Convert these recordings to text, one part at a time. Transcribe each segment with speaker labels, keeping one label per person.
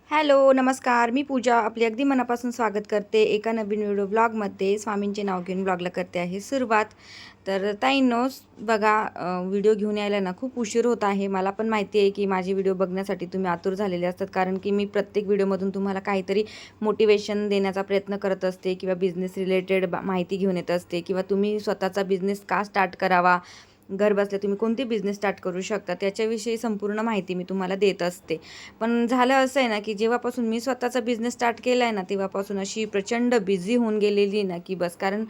Speaker 1: Hello, नमस्कार. मी पूजा आपली अगदी मनापासून स्वागत करते. एका नवीन व्हिडिओ ब्लॉगमध्ये स्वामींचे नाव घेऊन ब्लॉगला करते आहे सुरुवात. तर ताईंनो, बघा व्हिडिओ घेऊन यायला ना खूप उशीर होत आहे. मला पण माहिती आहे की माझे व्हिडिओ बघण्यासाठी तुम्ही आतुर झालेले असतात. कारण की मी प्रत्येक व्हिडिओमधून तुम्हाला काहीतरी मोटिवेशन देण्याचा प्रयत्न करत असते किंवा बिझनेस रिलेटेड माहिती घेऊन येत असते किंवा तुम्ही स्वतःचा बिझनेस का स्टार्ट करावा, घर बसल्या तुम्ही कोणती बिझनेस स्टार्ट करू शकता त्याच्याविषयी संपूर्ण माहिती मी तुम्हाला देत असते. पण झालं असं आहे ना, की जेव्हापासून मी स्वतःचा बिझनेस स्टार्ट केला आहे ना, तेव्हापासून अशी प्रचंड बिझी होऊन गेलेली ना, की बस. कारण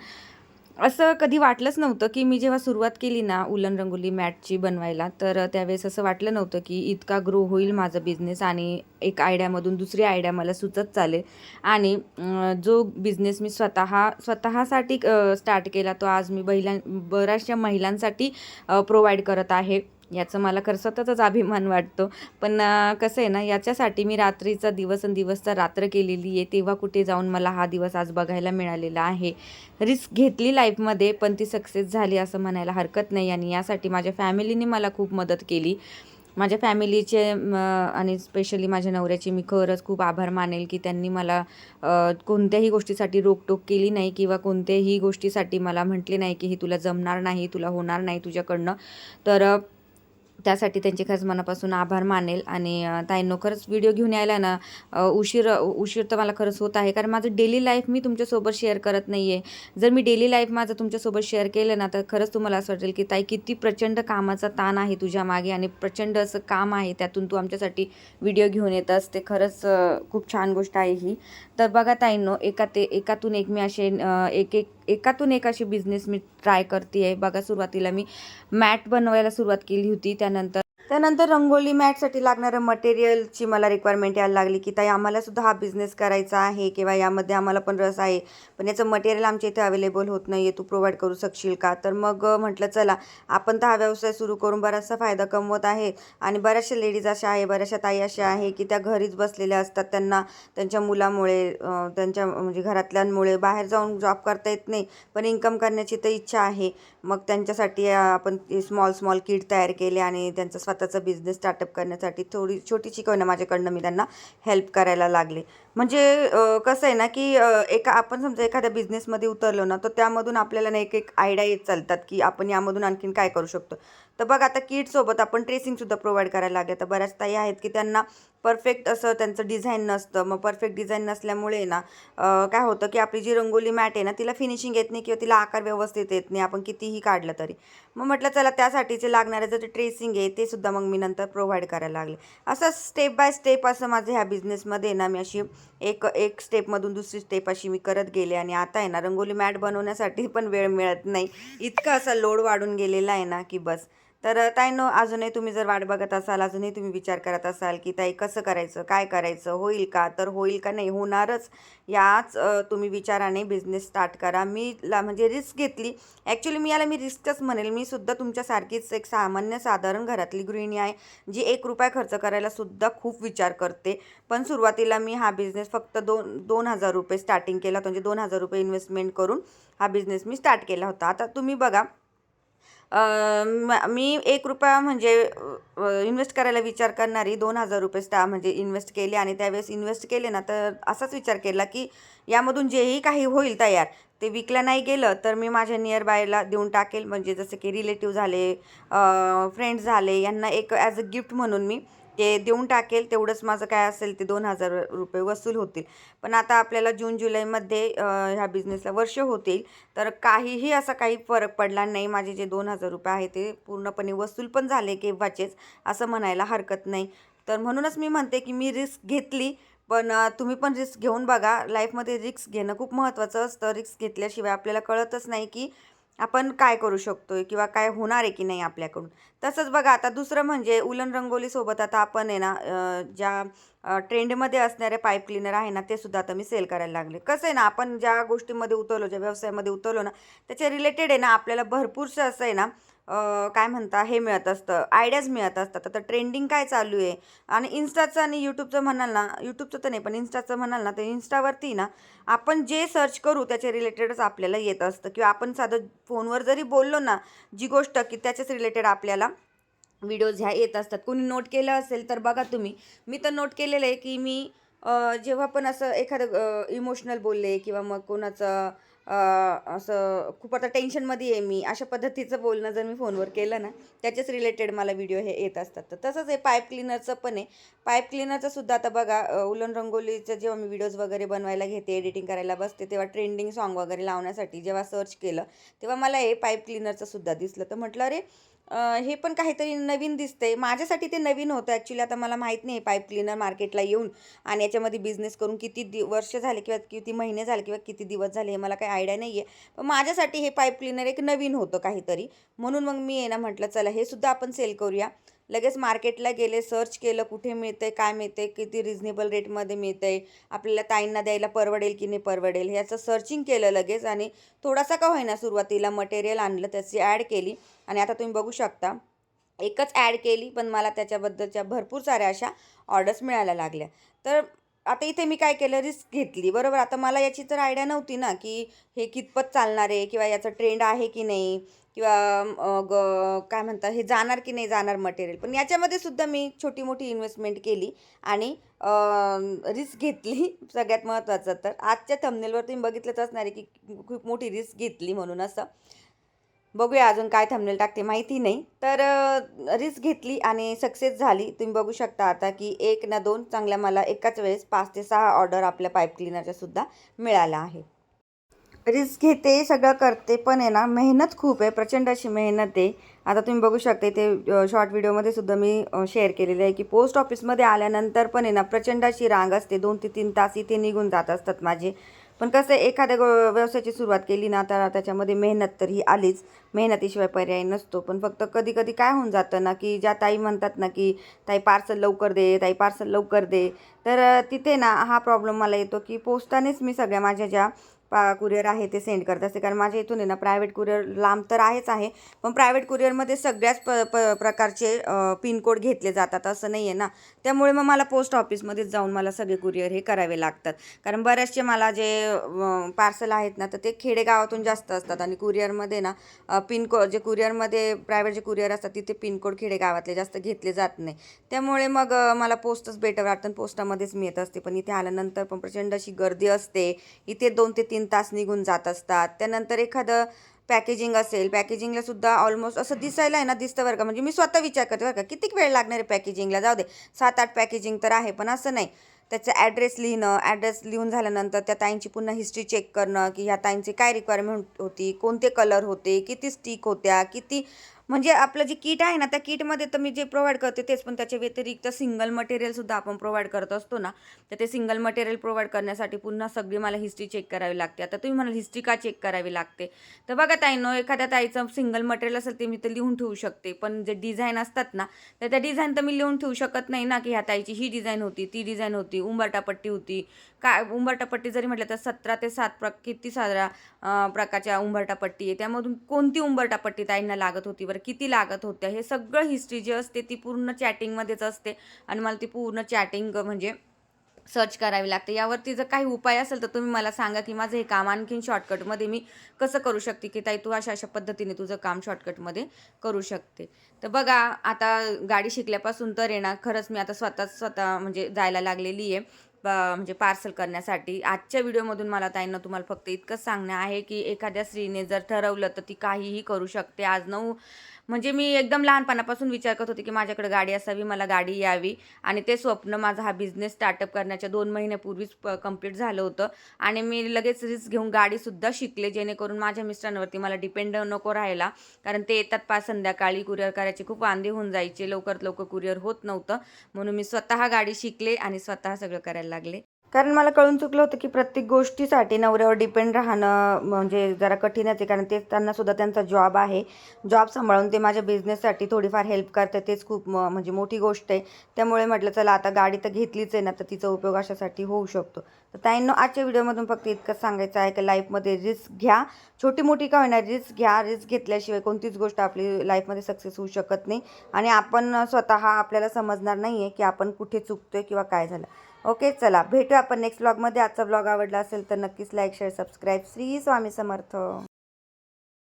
Speaker 1: असं कधी वाटलंच नव्हतं, की मी जेव्हा सुरुवात केली ना उलन रंगोली मॅटची बनवायला, तर त्यावेळेस असं वाटलं नव्हतं, की इतका ग्रो होईल माझा बिझनेस आणि एक आयडियामधून दुसरी आयडिया मला सुचत चालेल. आणि जो बिझनेस मी स्वतःसाठी स्टार्ट केला, तो आज मी बऱ्याचशा महिलांसाठी प्रोव्हाईड करत आहे. याचं मला खरं स्वतःचाच अभिमान वाटतो. पण कसं आहे ना, याच्यासाठी मी रात्रीचा दिवस आणि दिवसचा रात्र केलेली आहे. तेव्हा कुठे जाऊन मला हा दिवस आज बघायला मिळालेला आहे. रिस्क घेतली लाईफमध्ये, पण ती सक्सेस झाली असं म्हणायला हरकत नाही. आणि यासाठी माझ्या फॅमिलीने मला खूप मदत केली. माझ्या फॅमिलीचे आणि स्पेशली माझ्या नवऱ्याचे मी खरंच खूप आभार मानेल, की त्यांनी मला कोणत्याही गोष्टीसाठी रोकटोक केली नाही किंवा कोणत्याही गोष्टीसाठी मला म्हटले नाही, की "हे तुला जमणार नाही, तुला होणार नाही तुझ्याकडनं." तर त्यासाठी त्यांचे खरंच मनापासून आभार मानेल. आणि ताईंनो, खरंच व्हिडिओ घेऊन यायला ना उशीर उशीर तर मला खरंच होत आहे. कारण माझं डेली लाईफ मी तुमच्यासोबत शेअर करत नाही आहे. जर मी डेली लाईफ माझं तुमच्यासोबत शेअर केलं ना, तर खरंच तुम्हाला असं वाटेल, की ताई किती प्रचंड कामाचा ताण आहे तुझ्या मागे आणि प्रचंड असं काम आहे, त्यातून तू आमच्यासाठी व्हिडिओ घेऊन येत असते. खरंच खूप छान गोष्ट आहे ही. तर बघा ताईंनो, एकातून एक मी असे एकातून एक अशी बिझनेस मी ट्राय करते आहे. बघा, सुरुवातीला मी मॅट बनवायला सुरुवात केली होती. त्यानंतर रंगोली मॅटसाठी लागणारं मटेरियलची मला रिक्वायरमेंट यायला लागली, की ताई आम्हाला सुद्धा हा बिझनेस करायचा आहे किंवा यामध्ये आम्हाला पण रस आहे. पण याचं मटेरियल आमच्या इथे अवेलेबल होत नाही आहे. तू प्रोव्हाईड करू शकशील का? तर मग म्हटलं चला, आपण तर हा व्यवसाय सुरू करून बराचसा फायदा कमवत आहे. आणि बऱ्याचशा लेडीज अशा आहे, बऱ्याचशा ताई अशा आहे, की त्या घरीच बसलेल्या असतात. त्यांना त्यांच्या मुलामुळे त्यांच्या म्हणजे घरातल्यांमुळे बाहेर जाऊन जॉब करता येत नाही. पण इन्कम करण्याची तर इच्छा आहे. मग त्यांच्यासाठी आपण स्मॉल किट तयार केले आणि त्यांचा स्वतःचा बिझनेस स्टार्टअप करण्यासाठी थोडी छोटीशी का होईना माझ्याकडनं मी त्यांना हेल्प करायला लागले. म्हणजे कसं आहे ना, की आपण समजा एखाद्या बिझनेसमध्ये उतरलो ना, तर त्यामधून आपल्याला ना एक एक आयडिया येत चालतात, की आपण यामधून आणखीन काय करू शकतो. तर बघा, आता किटसोबत आपण ट्रेसिंगसुद्धा प्रोव्हाइड करायला लागले. तर बऱ्याच ताई आहेत, की त्यांना परफेक्ट असं त्यांचं डिझाईन नसतं. मग परफेक्ट डिझाईन नसल्यामुळे ना काय होतं, की आपली जी रंगोली मॅट आहे ना, तिला फिनिशिंग येत नाही किंवा तिला आकार व्यवस्थित येत नाही, आपण कितीही काढलं तरी. मग म्हटलं चला, त्यासाठीचे लागणारे जे ट्रेसिंग आहे ते सुद्धा मग मी नंतर प्रोव्हाइड करायला लागले. असं स्टेप बाय स्टेप असं माझं ह्या बिझनेसमध्ये ना मी अशी एक एक स्टेपमधून दुसरी स्टेप अशी मी करत गेले. आणि आता आहे ना, रंगोली मॅट बनवण्यासाठी पण वेळ मिळत नाही. इतका असा लोड वाढून गेलेला आहे ना, की बस. तर ताईंनो, अजूनही तुम्ही जर वाट बघत असाल, अजूनही तुम्ही विचार करत असाल, की ताई कसं करायचं, काय करायचं, होईल का? तर होईल का? नाही होणारच. याच तुम्ही विचाराने बिझनेस स्टार्ट करा. म्हणजे रिस्क घेतली. ॲक्च्युली मी रिस्कच म्हणेल. मी सुद्धा तुमच्यासारखीच एक सामान्य साधारण घरातली गृहिणी आहे, जी ₹1 खर्च करायला सुद्धा खूप विचार करते. पण सुरुवातीला मी हा बिझनेस फक्त ₹2,000 स्टार्टिंग केला होता. म्हणजे ₹2,000 इन्व्हेस्टमेंट करून हा बिझनेस मी स्टार्ट केला होता. आता तुम्ही बघा, मी ₹1 म्हणजे इन्व्हेस्ट करायला विचार करणारी ₹2,000 म्हणजे इन्व्हेस्ट केले. आणि त्यावेळेस इन्व्हेस्ट केले ना, तर असाच विचार केला, की यामधून जेही काही होईल तयार, ते विकलं नाही गेलं तर मी माझ्या नियर बायला देऊन टाकेल. म्हणजे जसं की रिलेटिव्ह झाले, फ्रेंड्स झाले, यांना एक ॲज अ गिफ्ट म्हणून मी ते देऊन टाकेल. तेवढंच माझं काय असेल ते ₹2,000 वसूल होतील. पण आता आपल्याला जून-जुलैमध्ये ह्या बिझनेसला वर्ष होतील. तर काहीही असा काही फरक पडला नाही. माझे जे ₹2,000 आहे ते पूर्णपणे वसूल पण झाले केव्हाचेच, असं म्हणायला हरकत नाही. तर म्हणूनच मी म्हणते, की मी रिस्क घेतली. पण तुम्ही पण रिस्क घेऊन बघा. लाईफमध्ये रिस्क घेणं खूप महत्त्वाचं असतं. रिस्क घेतल्याशिवाय आपल्याला कळतच नाही, की आपण काय करू शकतोय किंवा काय होणार आहे की नाही आपल्याकडून. तसंच बघा, आता दुसरं म्हणजे उलन रंगोलीसोबत आता आपण आहे ना, ज्या ट्रेंडमध्ये असणारे पाईप क्लीनर आहे ना, ते सुद्धा आता मी सेल करायला लागले. कसं आहे ना, आपण ज्या गोष्टीमध्ये उतरलो, ज्या व्यवसायामध्ये उतरलो ना, त्याच्या रिलेटेड आहे ना, आपल्याला भरपूरसं असं आहे ना, काय म्हणता, हे मिळत असतं, आयडियाज मिळत असतात. आता ट्रेंडिंग काय चालू आहे. आणि इन्स्टाचं आणि यूट्यूबचं म्हणाल ना, यूट्यूबचं तर नाही पण इन्स्टाचं म्हणाल ना, तर इन्स्टावरती ना आपण जे सर्च करू त्याच्या रिलेटेडच आपल्याला येत असतं. किंवा आपण साधं फोनवर जरी बोललो ना, जी गोष्ट की त्याच्याच रिलेटेड आपल्याला व्हिडिओज ह्या येत असतात. कोणी नोट केलं असेल तर बघा तुम्ही. मी तर नोट केलेलं आहे, की मी जेव्हा पण असं एखादं इमोशनल बोलले किंवा मग कोणाचं असं खूप आता टेन्शनमध्ये आहे मी, अशा पद्धतीचं बोलणं जर मी फोनवर केलं ना, त्याच्याच रिलेटेड मला व्हिडिओ हे येत असतात. तर तसंच हे पाईप क्लीनरचं पण आहे. पाईप क्लीनरचं सुद्धा आता बघा उलन रंगोलीचं जेव्हा मी व्हिडिओज वगैरे बनवायला घेते, एडिटिंग करायला बसते, तेव्हा ट्रेंडिंग सॉन्ग वगैरे लावण्यासाठी जेव्हा सर्च केलं, तेव्हा मला हे पाईप क्लीनरचं सुद्धा दिसलं. तर म्हटलं अरे हे पण काहीतरी नवीन दिसतंय. माझ्यासाठी ते नवीन होतं ॲक्च्युली. आता मला माहीत नाही पाईप क्लीनर मार्केटला येऊन आणि याच्यामध्ये बिझनेस करून किती वर्ष झाले किंवा किती महिने झाले किंवा किती दिवस झाले हे मला काही आयडिया नाही आहे. पण माझ्यासाठी हे पाईप क्लीनर एक नवीन होतं काहीतरी. म्हणून मग मी आहे ना म्हटलं चला हे सुद्धा आपण सेल करूया. लगेच मार्केटला गेले, सर्च केलं कुठे मिळतंय, काय मिळतंय, किती रिझनेबल रेटमध्ये मिळतंय, आपल्याला ताईंना द्यायला परवडेल की नाही परवडेल ह्याचं सर्चिंग केलं लगेच आणि थोडासा का होईना सुरुवातीला मटेरियल आणलं, त्याची ॲड केली आणि आता तुम्ही बघू शकता एकच ॲड केली पण मला त्याच्याबद्दलच्या भरपूर साऱ्या अशा ऑर्डर्स मिळायला लागल्या. तर आता इथे मी काय केलं रिस्क घेतली बरोबर. आता मला याची तर आयडिया नव्हती ना, की हे कितपत चालणार आहे किंवा याचं ट्रेंड आहे की नाही किंवा काय म्हणतात हे जाणार की नाही जाणार मटेरियल. पण याच्यामध्ये सुद्धा मी छोटी-मोठी इन्व्हेस्टमेंट केली आणि रिस्क घेतली. सगळ्यात महत्त्वाचं तर आजच्या थंबनेलवर तुम्ही बघितलंच असणार आहे, की खूप मोठी रिस्क घेतली म्हणून असं. बघूया अजून काय थंबनेल टाकते माहिती नाही. तर रिस्क घेतली आणि सक्सेस झाली. तुम्ही बघू शकता आता की 1 ना 2 चांगल्या मला एकाच वेळेस 5 ते 6 ऑर्डर आपल्या पाईप क्लीनरच्या सुद्धा मिळाल्या आहे. रिस्क घेते, सगळं करते, पण आहे ना मेहनत खूप आहे, प्रचंड अशी मेहनत आहे. आता तुम्ही बघू शकता इथे शॉर्ट व्हिडिओमध्ये सुद्धा मी शेअर केलेलं आहे, की पोस्ट ऑफिसमध्ये आल्यानंतर पण आहे ना प्रचंड अशी रांग असते. 2 ते 3 तास इथे निघून जात असतात माझे. पण कसं आहे एखाद्या व्यवसायाची सुरुवात केली ना, तर त्याच्यामध्ये मेहनत तर ही आलीच. मेहनतीशिवाय पर्याय नसतो. पण फक्त कधी-कधी काय होऊन जातं ना, की ज्या ताई म्हणतात ना, की "ताई पार्सल लवकर दे, ताई पार्सल लवकर दे." तर तिथे ना हा प्रॉब्लेम मला येतो, की पोस्टानेच मी सगळ्या माझ्या ज्या कुरिअर आहे ते सेंड करत असते. कारण माझ्या इथून आहे ना प्रायव्हेट कुरिअर लांब तर आहेच आहे. पण प्रायव्हेट कुरिअरमध्ये सगळ्याच प्रकारचे पिनकोड घेतले जातात असं नाही आहे ना. त्यामुळे मग मला पोस्ट ऑफिसमध्येच जाऊन मला सगळे कुरिअर हे करावे लागतात. कारण बरेचसे मला जे पार्सल आहेत ना, तर ते खेडेगावातून जास्त असतात आणि कुरिअरमध्ये ना पिनकोड जे कुरिअरमध्ये प्रायव्हेट जे कुरिअर असतात तिथे पिनकोड खेडेगावातले जास्त घेतले जात नाही. त्यामुळे मग मला पोस्टच बेटर वाटतं आणि पोस्टामध्येच मी येत असते. पण इथे आल्यानंतर पण प्रचंड अशी गर्दी असते. इथे 2 ते 3 तास निघून जात असतात. त्यानंतर एखादं पॅकेजिंग असेल, पॅकेजिंगला सुद्धा ऑलमोस्ट असं दिसायला आहे ना, दिसतं बरं का. म्हणजे मी स्वतः विचार करते बरं का, किती वेळ लागणार आहे पॅकेजिंगला? जाऊ दे 7-8 पॅकेजिंग तर आहे, पण असं नाही. त्याचा ॲड्रेस लिहिणं, ॲड्रेस लिहून झाल्यानंतर त्या ताईंची पुन्हा हिस्ट्री चेक करणं, की ह्या ताईंची काय रिक्वायरमेंट होती, कोणते कलर होते, किती स्टिक होत्या, किती म्हणजे आपलं जे किट आहे ना, त्या किटमध्ये तर मी जे प्रोव्हाईड करते तेच, पण त्याच्या व्यतिरिक्त सिंगल मटेरियलसुद्धा आपण प्रोव्हाईड करत असतो ना, तर ते सिंगल मटेरियल प्रोव्हाईड करण्यासाठी पुन्हा सगळी मला हिस्ट्री चेक करावी लागते. आता तुम्ही म्हणाल हिस्ट्री का चेक करावी लागते? तर बघा ताईंनो, एखाद्या ताईचं सिंगल मटेरियल असेल ते मी तर लिहून ठेवू शकते. पण जे डिझाईन असतात ना, तर त्या डिझाईन तर मी लिहून ठेवू शकत नाही ना, की ह्या ताईची ही डिझाईन होती, ती डिझाईन होती, उंबरठापट्टी होती. काय उंबरठापट्टी जरी म्हटलं तर 17 ते 7 किती साऱ्या प्रकारच्या उंबरठापट्टी आहे. त्यामधून कोणती उंबरठापट्टी ताईंना लागत होती बरं, किती लागत होत्या, हे सगळं हिस्ट्री जी असते ती पूर्ण चॅटिंगमध्येच असते आणि मला ती पूर्ण चॅटिंग म्हणजे सर्च करावी लागते. यावरती जर काही उपाय असेल तर तुम्ही मला सांगा, की माझं हे काम आणखीन शॉर्टकटमध्ये मी कसं करू शकते, की ताई तू अशा-अशा पद्धतीने तुझं काम शॉर्टकटमध्ये करू शकते. तर बघा आता गाडी शिकल्यापासून तर आहे ना, खरंच मी आता स्वतः म्हणजे जायला लागलेली आहे. म्हणजे पार्सल करण्यासाठी. आजच्या व्हिडिओमधून मला ताईंना तुम्हाला फक्त इतकंच सांगणं आहे, की एखाद्या स्त्रीने जर ठरवलं तर ती काहीही करू शकते. आज म्हणजे मी एकदम लहानपणापासून विचार करत होते, की माझ्याकडे गाडी असावी, मला गाडी यावी आणि ते स्वप्न माझा हा बिझनेस स्टार्टअप करण्याच्या 2 महिन्यापूर्वीच कंप्लीट झालं होतं आणि मी लगेच रिस्क घेऊन गाडीसुद्धा शिकले, जेणेकरून माझ्या मिस्टरांवरती मला डिपेंड नको राहायला. कारण ते येतात संध्याकाळी कुरिअर करायचे खूप वांदे होऊन जायचे. लवकरात लवकर कुरिअर होत नव्हतं. म्हणून मी स्वतः गाडी शिकले आणि स्वतः सगळं करायला लागले. कारण मला कळून चुकलं होतं, की प्रत्येक गोष्टीसाठी नवऱ्यावर डिपेंड राहणं म्हणजे जरा कठीणच आहे. कारण ते त्यांना सुद्धा त्यांचा जॉब आहे. जॉब सांभाळून ते माझ्या बिझनेससाठी थोडीफार हेल्प करतात. तेच खूप म्हणजे मोठी गोष्ट आहे. त्यामुळे म्हटलं चला आता गाडी तर घेतलीच आहे ना, तर तिचा उपयोग अशासाठी होऊ शकतो. तर ताईंनो आजच्या व्हिडिओमधून फक्त इतकंच सांगायचं आहे, की लाईफमध्ये रिस्क घ्या. छोटी-मोठी का होईना रिस्क घ्या. रिस्क घेतल्याशिवाय कोणतीच गोष्ट आपली लाईफमध्ये सक्सेस होऊ शकत नाही आणि आपण स्वतः आपल्याला समजणार नाही आहे, की आपण कुठे चुकतोय किंवा काय झालं. ओके, चला भेटू आपण नेक्स्ट व्लॉगमध्ये. आजचा व्लॉग आवडला असेल तर नक्कीच like, share, subscribe. Shri Swami Samarth.